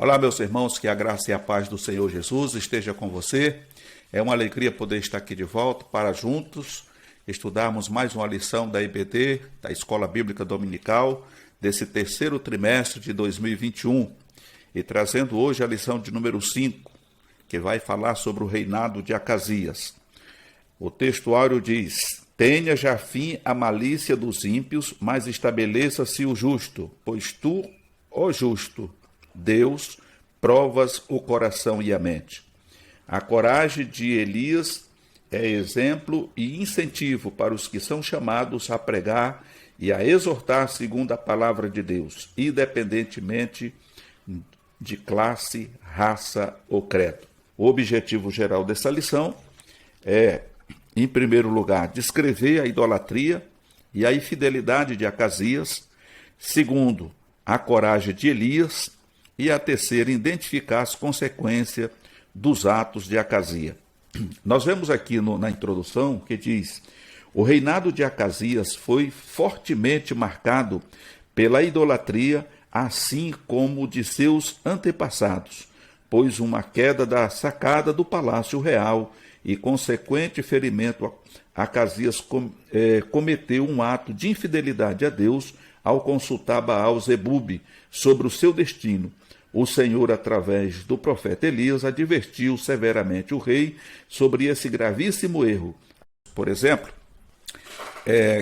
Olá, meus irmãos, que a graça e a paz do Senhor Jesus esteja com você. É uma alegria poder estar aqui de volta para juntos estudarmos mais uma lição da EBD, da Escola Bíblica Dominical, desse terceiro trimestre de 2021. E trazendo hoje a lição de número 5, que vai falar sobre o reinado de Acasias. O texto áureo diz: tenha já fim a malícia dos ímpios, mas estabeleça-se o justo, pois tu, ó justo, Deus, provas o coração e a mente. A coragem de Elias é exemplo e incentivo para os que são chamados a pregar e a exortar segundo a palavra de Deus, independentemente de classe, raça ou credo. O objetivo geral dessa lição é, em primeiro lugar, descrever a idolatria e a infidelidade de Acasias. Segundo, a coragem de Elias. E a terceira, identificar as consequências dos atos de Acasias. Nós vemos aqui na introdução que diz: o reinado de Acasias foi fortemente marcado pela idolatria, assim como o de seus antepassados, pois uma queda da sacada do palácio real e consequente ferimento a Acasias cometeu um ato de infidelidade a Deus ao consultar Baal-Zebub sobre o seu destino. O Senhor, através do profeta Elias, advertiu severamente o rei sobre esse gravíssimo erro. Por exemplo,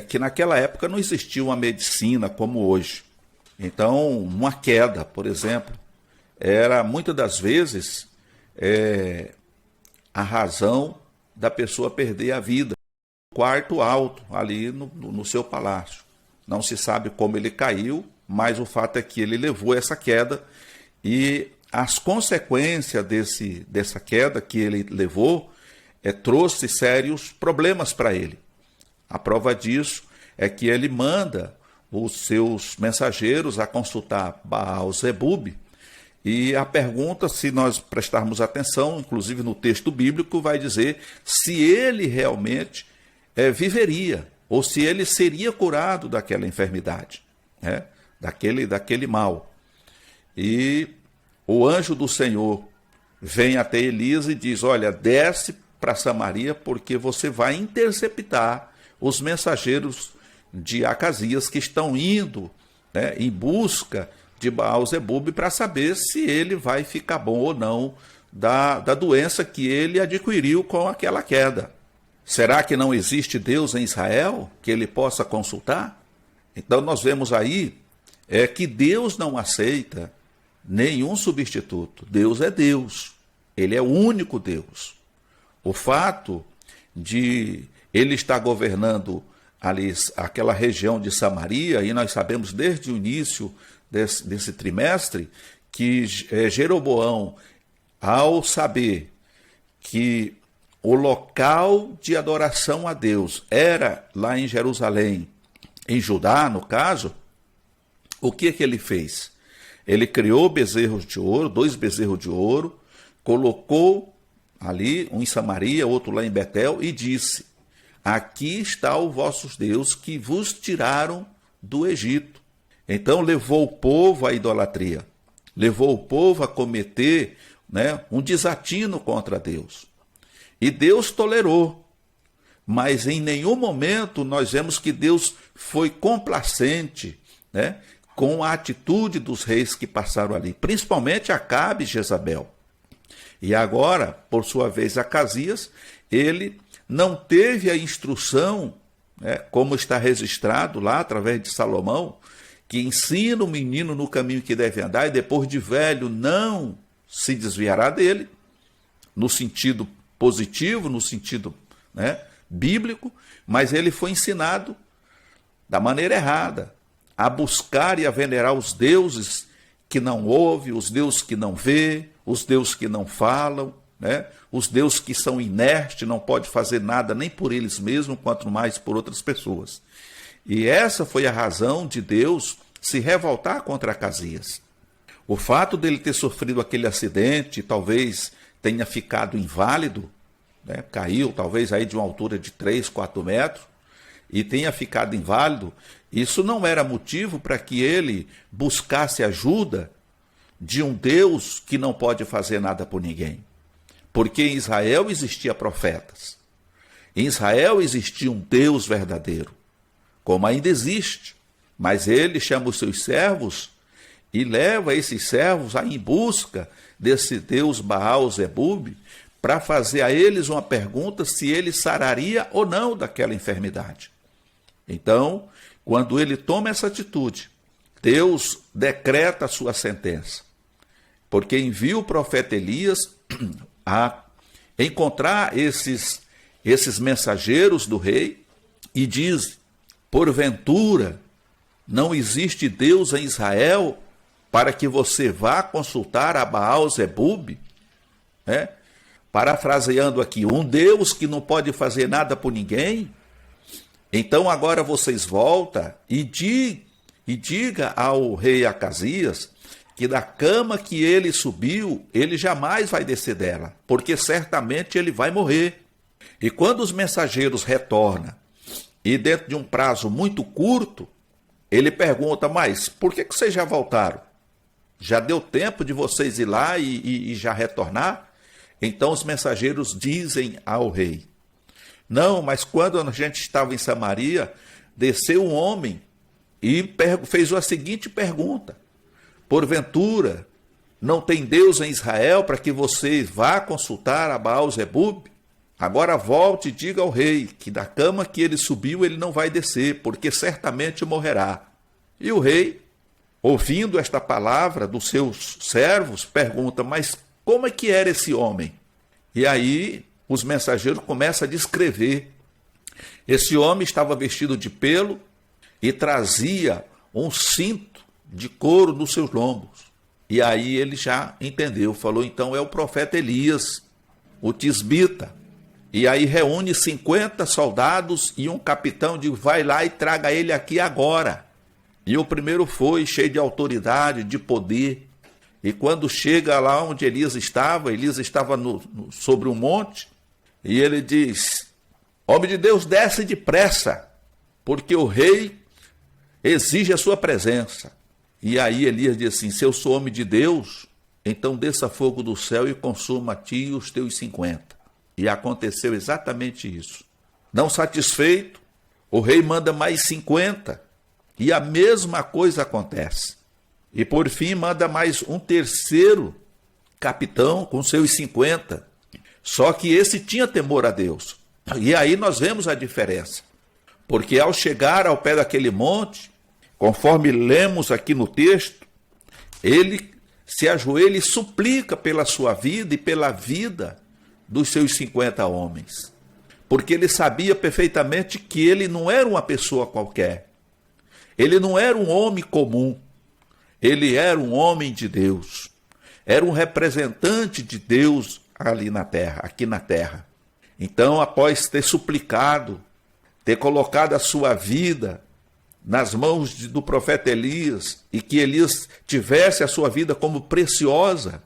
que naquela época não existia uma medicina como hoje. Então, uma queda, por exemplo, era muitas das vezes a razão da pessoa perder a vida. Quarto alto, ali no seu palácio. Não se sabe como ele caiu, mas o fato é que ele levou essa queda. E as consequências dessa queda que ele levou trouxe sérios problemas para ele. A prova disso é que ele manda os seus mensageiros a consultar Baal-Zebub. E a pergunta, se nós prestarmos atenção, inclusive no texto bíblico, vai dizer se ele realmente viveria, ou se ele seria curado daquela enfermidade, daquele mal. E o anjo do Senhor vem até Elias e diz: olha, desce para Samaria, porque você vai interceptar os mensageiros de Acasias que estão indo em busca de Baal-Zebub para saber se ele vai ficar bom ou não da doença que ele adquiriu com aquela queda. Será que não existe Deus em Israel que ele possa consultar? Então nós vemos aí que Deus não aceita nenhum substituto. Deus é Deus. Ele é o único Deus. O fato de ele estar governando ali aquela região de Samaria, e nós sabemos desde o início desse trimestre que Jeroboão, ao saber que o local de adoração a Deus era lá em Jerusalém, em Judá, no caso, o que ele fez? Ele criou bezerros de ouro, 2 bezerros de ouro, colocou ali, um em Samaria, outro lá em Betel, e disse: aqui está o vosso Deus que vos tiraram do Egito. Então levou o povo à idolatria, levou o povo a cometer um desatino contra Deus. E Deus tolerou, mas em nenhum momento nós vemos que Deus foi complacente, com a atitude dos reis que passaram ali, principalmente Acabe e Jezabel. E agora, por sua vez, Acasias, ele não teve a instrução, como está registrado lá através de Salomão, que ensina o menino no caminho que deve andar e depois de velho não se desviará dele, no sentido positivo, no sentido bíblico, mas ele foi ensinado da maneira errada, a buscar e a venerar os deuses que não ouve, os deuses que não vê, os deuses que não falam, os deuses que são inertes, não pode fazer nada nem por eles mesmos, quanto mais por outras pessoas. E essa foi a razão de Deus se revoltar contra Acasias. O fato dele ter sofrido aquele acidente, talvez tenha ficado inválido, caiu talvez aí de uma altura de 3, 4 metros, e tenha ficado inválido, isso não era motivo para que ele buscasse ajuda de um Deus que não pode fazer nada por ninguém. Porque em Israel existia profetas. Em Israel existia um Deus verdadeiro, como ainda existe. Mas ele chama os seus servos e leva esses servos em busca desse Deus Baal-zebub para fazer a eles uma pergunta se ele sararia ou não daquela enfermidade. Então, quando ele toma essa atitude, Deus decreta a sua sentença, porque envia o profeta Elias a encontrar esses mensageiros do rei e diz: porventura não existe Deus em Israel para que você vá consultar a Baal-zebub? Parafraseando aqui, um Deus que não pode fazer nada por ninguém? Então agora vocês voltam e diga ao rei Acasias que da cama que ele subiu, ele jamais vai descer dela, porque certamente ele vai morrer. E quando os mensageiros retornam, e dentro de um prazo muito curto, ele pergunta: mas por que vocês já voltaram? Já deu tempo de vocês ir lá e já retornar? Então os mensageiros dizem ao rei: não, mas quando a gente estava em Samaria, desceu um homem e fez a seguinte pergunta: porventura não tem Deus em Israel para que você vá consultar a Baal-zebub? Agora volte e diga ao rei que da cama que ele subiu ele não vai descer, porque certamente morrerá. E o rei, ouvindo esta palavra dos seus servos, pergunta: mas como é que era esse homem? E aí os mensageiros começam a descrever. Esse homem estava vestido de pelo e trazia um cinto de couro nos seus lombos. E aí ele já entendeu, falou: então é o profeta Elias, o tisbita. E aí reúne 50 soldados e um capitão, diz: vai lá e traga ele aqui agora. E o primeiro foi, cheio de autoridade, de poder. E quando chega lá onde Elias estava sobre um monte, e ele diz: homem de Deus, desce depressa, porque o rei exige a sua presença. E aí Elias diz assim: se eu sou homem de Deus, então desça fogo do céu e consuma a ti e os teus 50. E aconteceu exatamente isso. Não satisfeito, o rei manda mais 50, e a mesma coisa acontece. E por fim manda mais um terceiro capitão com seus 50. Só que esse tinha temor a Deus. E aí nós vemos a diferença. Porque ao chegar ao pé daquele monte, conforme lemos aqui no texto, ele se ajoelha e suplica pela sua vida e pela vida dos seus 50 homens. Porque ele sabia perfeitamente que ele não era uma pessoa qualquer. Ele não era um homem comum. Ele era um homem de Deus. Era um representante de Deus ali na terra, aqui na terra. Então, após ter suplicado, ter colocado a sua vida nas mãos do profeta Elias, e que Elias tivesse a sua vida como preciosa,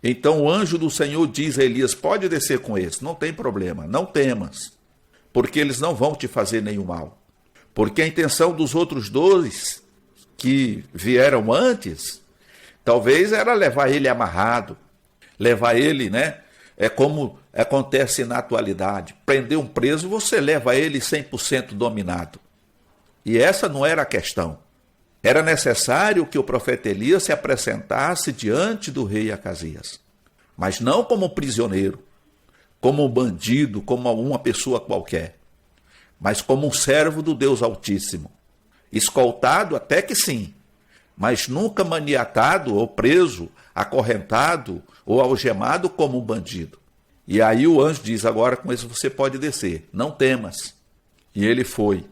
então o anjo do Senhor diz a Elias: pode descer com eles, não tem problema, não temas, porque eles não vão te fazer nenhum mal. Porque a intenção dos outros 2 que vieram antes, talvez era levar ele amarrado, levar ele, é como acontece na atualidade, prender um preso, você leva ele 100% dominado. E essa não era a questão. Era necessário que o profeta Elias se apresentasse diante do rei Acasias, mas não como prisioneiro, como um bandido, como uma pessoa qualquer, mas como um servo do Deus Altíssimo, escoltado até que sim, mas nunca maniatado ou preso, acorrentado ou algemado como um bandido. E aí o anjo diz: agora com isso você pode descer, não temas. E ele foi.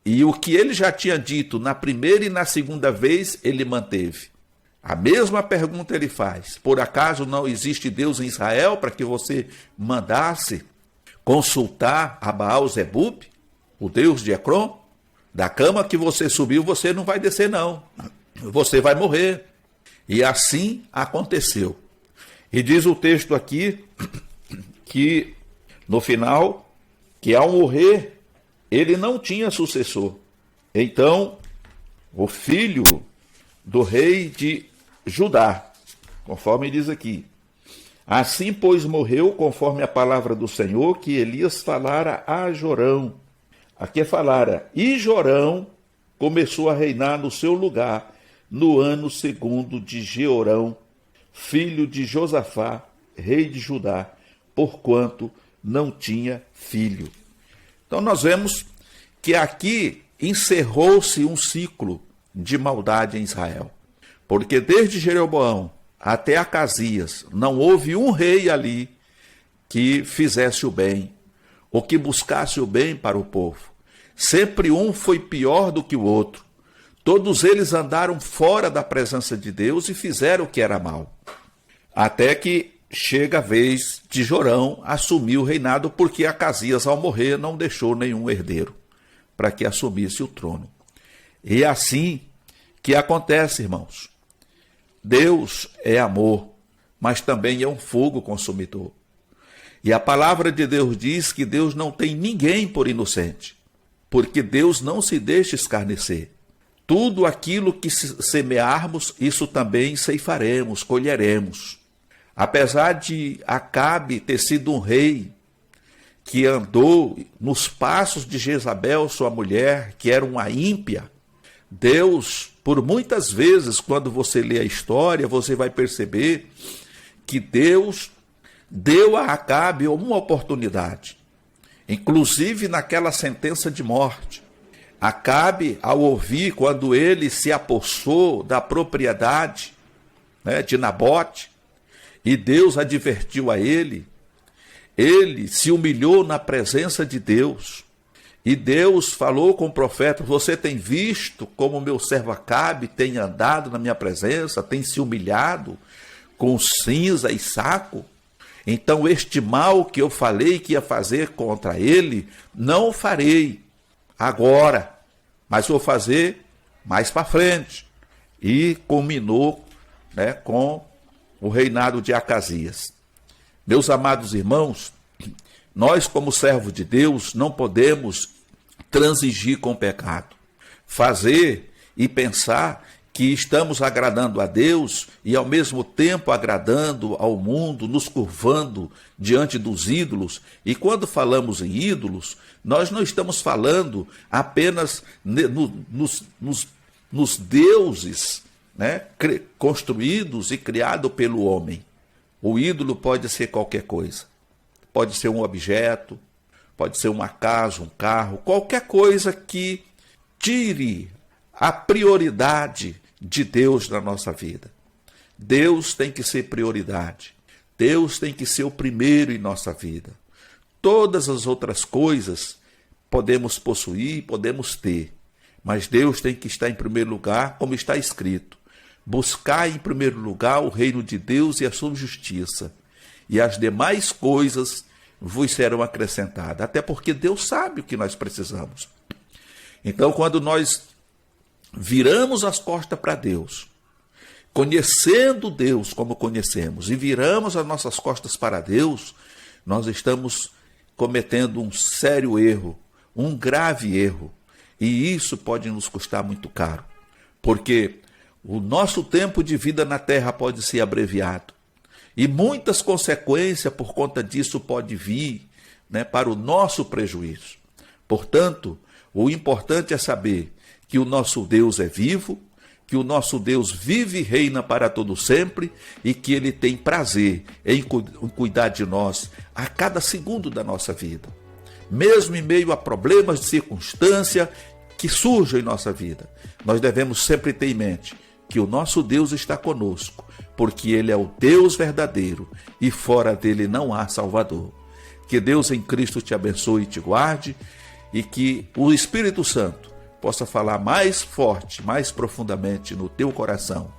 E o que ele já tinha dito na primeira e na segunda vez, ele manteve. A mesma pergunta ele faz: por acaso não existe Deus em Israel para que você mandasse consultar a Baal-zebub, o Deus de Ecrom? Da cama que você subiu, você não vai descer não. Você vai morrer. E assim aconteceu. E diz o texto aqui que no final, que ao morrer, ele não tinha sucessor. Então, o filho do rei de Judá, conforme diz aqui. Assim, pois, morreu, conforme a palavra do Senhor, que Elias falara a Jorão. Aqui falara, e Jorão começou a reinar no seu lugar, no ano 2º de Jeorão, filho de Josafá, rei de Judá, porquanto não tinha filho. Então nós vemos que aqui encerrou-se um ciclo de maldade em Israel. Porque desde Jeroboão até Acasias não houve um rei ali que fizesse o bem, ou que buscasse o bem para o povo. Sempre um foi pior do que o outro. Todos eles andaram fora da presença de Deus e fizeram o que era mal. Até que chega a vez de Jorão assumir o reinado, porque Acasias, ao morrer, não deixou nenhum herdeiro para que assumisse o trono. E é assim que acontece, irmãos. Deus é amor, mas também é um fogo consumidor. E a palavra de Deus diz que Deus não tem ninguém por inocente, porque Deus não se deixa escarnecer. Tudo aquilo que semearmos, isso também ceifaremos, colheremos. Apesar de Acabe ter sido um rei que andou nos passos de Jezabel, sua mulher, que era uma ímpia, Deus, por muitas vezes, quando você lê a história, você vai perceber que Deus deu a Acabe uma oportunidade, inclusive naquela sentença de morte. Acabe, ao ouvir, quando ele se apossou da propriedade, de Nabote, e Deus advertiu a ele se humilhou na presença de Deus. E Deus falou com o profeta: você tem visto como meu servo Acabe tem andado na minha presença, tem se humilhado com cinza e saco? Então este mal que eu falei que ia fazer contra ele, não o farei agora, mas vou fazer mais para frente. E culminou com o reinado de Acasias. Meus amados irmãos, nós como servos de Deus não podemos transigir com o pecado, fazer e pensar que estamos agradando a Deus e ao mesmo tempo agradando ao mundo, nos curvando diante dos ídolos. E quando falamos em ídolos, nós não estamos falando apenas nos deuses construídos e criados pelo homem. O ídolo pode ser qualquer coisa. Pode ser um objeto, pode ser uma casa, um carro, qualquer coisa que tire a prioridade de Deus na nossa vida. Deus tem que ser prioridade. Deus tem que ser o primeiro em nossa vida. Todas as outras coisas podemos possuir, podemos ter, mas Deus tem que estar em primeiro lugar, como está escrito. Buscar em primeiro lugar o reino de Deus e a sua justiça, e as demais coisas vos serão acrescentadas, até porque Deus sabe o que nós precisamos. Então, quando nós viramos as costas para Deus, conhecendo Deus como conhecemos, e viramos as nossas costas para Deus, nós estamos cometendo um sério erro, um grave erro, e isso pode nos custar muito caro, porque o nosso tempo de vida na terra pode ser abreviado. E muitas consequências por conta disso pode vir para o nosso prejuízo. Portanto, o importante é saber que o nosso Deus é vivo, que o nosso Deus vive e reina para todo sempre e que Ele tem prazer em cuidar de nós a cada segundo da nossa vida. Mesmo em meio a problemas de circunstância que surjam em nossa vida, nós devemos sempre ter em mente que o nosso Deus está conosco, porque Ele é o Deus verdadeiro e fora dele não há Salvador. Que Deus em Cristo te abençoe e te guarde, e que o Espírito Santo possa falar mais forte, mais profundamente no teu coração,